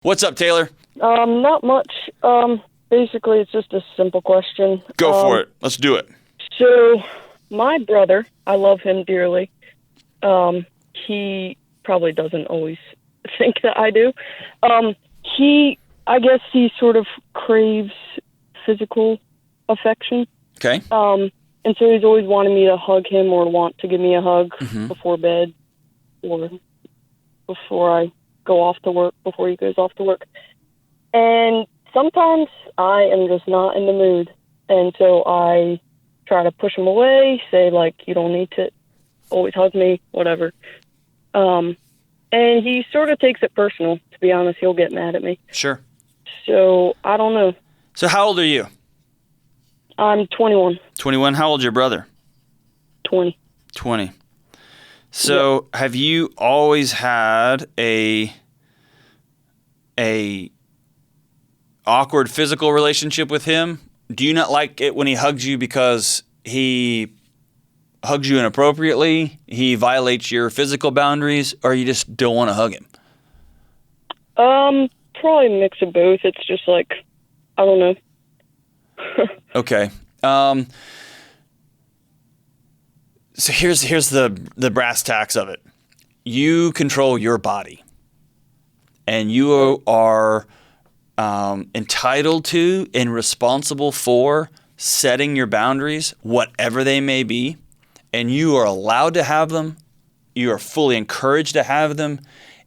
What's up, Taylor? Not much. Basically, it's just a simple question. Go for it. Let's do it. So, my brother, I love him dearly. He probably doesn't always think that I do. I guess he sort of craves physical affection. Okay. And so he's always wanted me to hug him or want to give me a hug before bed or before I go off to work, before he goes off to work. And sometimes I am just not in the mood. And so I try to push him away, say, like, you don't need to always hug me, whatever. And he sort of takes it personal, to be honest. He'll get mad at me. Sure. So, I don't know. So how old are you? I'm 21. 21. How old's your brother? 20. 20. So have you always had a awkward physical relationship with him? Do you not like it when he hugs you because he hugs you inappropriately, he violates your physical boundaries, or you just don't want to hug him? Probably a mix of both. It's just like, I don't know. Okay. So here's the brass tacks of it. You control your body, and you are entitled to and responsible for setting your boundaries, whatever they may be, and you are allowed to have them. You are fully encouraged to have them,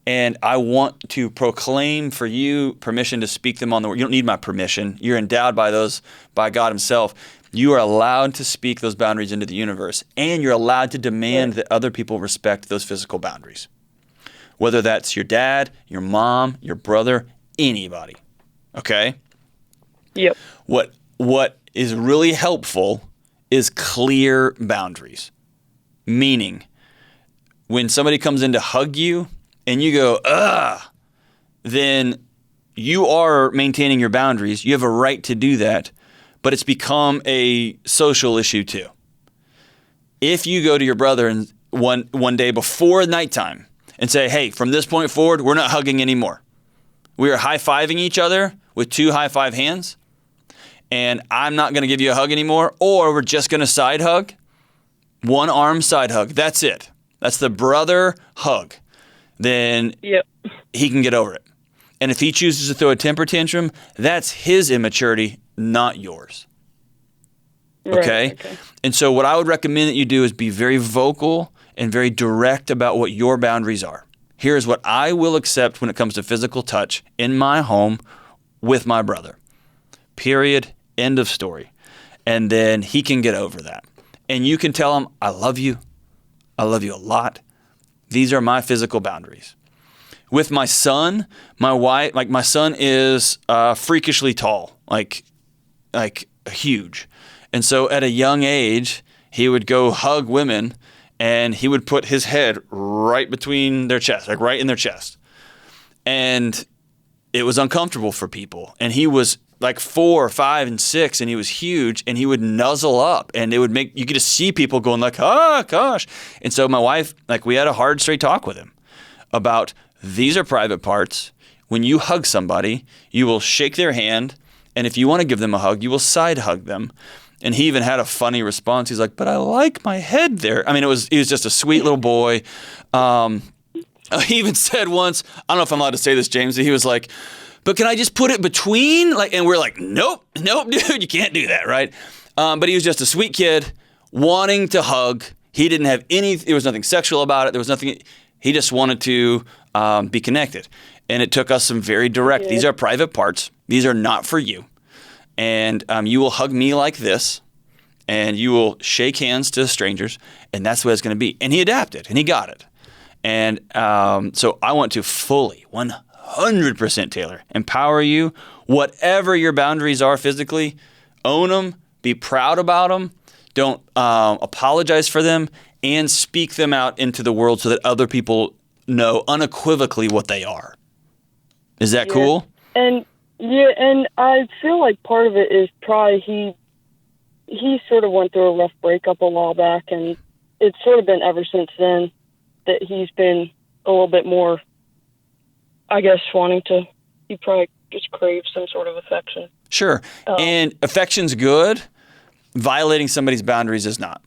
and I want to proclaim for you permission to speak them on the word. You don't need my permission. You're endowed by God himself. You are allowed to speak those boundaries into the universe, and you're allowed to demand that other people respect those physical boundaries. Whether that's your dad, your mom, your brother, anybody. Okay? Yep. What is really helpful is clear boundaries. Meaning, when somebody comes in to hug you and you go, ugh, then you are maintaining your boundaries. You have a right to do that. But it's become a social issue too. If you go to your brother and one day before nighttime and say, hey, from this point forward, we're not hugging anymore. We are high-fiving each other with two high-five hands, and I'm not going to give you a hug anymore, or we're just going to side hug, one arm side hug. That's it. That's the brother hug. Then he can get over it. And if he chooses to throw a temper tantrum, that's his immaturity, not yours. Okay? Right, okay. And so what I would recommend that you do is be very vocal and very direct about what your boundaries are. Here's what I will accept when it comes to physical touch in my home with my brother. Period. End of story. And then he can get over that. And you can tell him, I love you. I love you a lot. These are my physical boundaries. With my son, my son is freakishly tall, like huge. And so at a young age, he would go hug women and he would put his head right between their chest, like right in their chest. And it was uncomfortable for people. And he was like 4, 5, and 6, and he was huge, and he would nuzzle up, and it would make, you could just see people going like, oh gosh. And so my wife, we had a hard, straight talk with him about, these are private parts. When you hug somebody, you will shake their hand, and if you want to give them a hug, you will side hug them. And he even had a funny response. He's like, but I like my head there. I mean, he was just a sweet little boy. He even said once, I don't know if I'm allowed to say this, James, he was like, but can I just put it between? And we're like, nope, dude, you can't do that, right? But he was just a sweet kid wanting to hug. He didn't have there was nothing sexual about it. There was nothing, he just wanted to be connected. And it took us some very direct, these are private parts. These are not for you. And you will hug me like this, and you will shake hands to strangers, and that's what it's going to be. And he adapted, and he got it. And so I want to fully, 100%, Taylor, empower you. Whatever your boundaries are physically, own them, be proud about them, don't apologize for them, and speak them out into the world so that other people know unequivocally what they are. Is that cool? And I feel like part of it is probably he sort of went through a rough breakup a while back, and it's sort of been ever since then that he's been a little bit more, I guess, wanting to he probably just craves some sort of affection. Sure. And affection's good. Violating somebody's boundaries is not.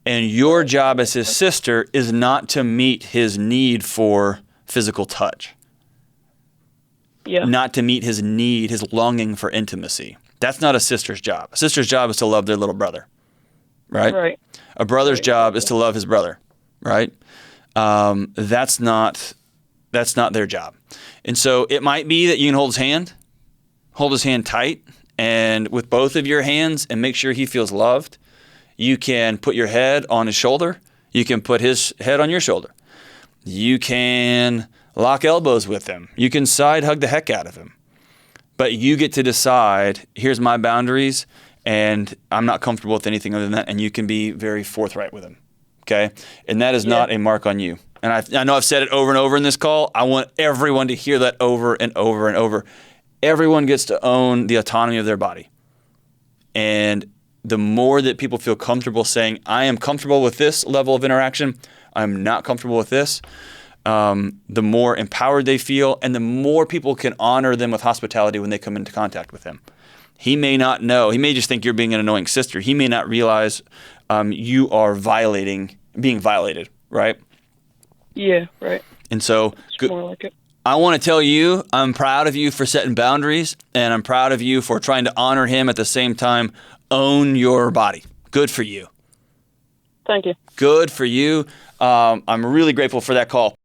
And your job as his sister is not to meet his need for physical touch. Yeah. Not to meet his need, his longing for intimacy. That's not a sister's job. A sister's job is to love their little brother, right? Right. A brother's job is to love his brother, right? That's not their job. And so it might be that you can hold his hand tight, and with both of your hands, and make sure he feels loved. You can put your head on his shoulder. You can put his head on your shoulder. You can lock elbows with him. You can side hug the heck out of him. But you get to decide, here's my boundaries, and I'm not comfortable with anything other than that, and you can be very forthright with him, okay? And that is not a mark on you. And I know I've said it over and over in this call. I want everyone to hear that over and over and over. Everyone gets to own the autonomy of their body. And the more that people feel comfortable saying, I am comfortable with this level of interaction, I'm not comfortable with this, the more empowered they feel, and the more people can honor them with hospitality when they come into contact with them. He may not know. He may just think you're being an annoying sister. He may not realize you are being violated, right? Yeah, right. And so It's more like it. I want to tell you, I'm proud of you for setting boundaries, and I'm proud of you for trying to honor him at the same time. Own your body. Good for you. Thank you. Good for you. I'm really grateful for that call.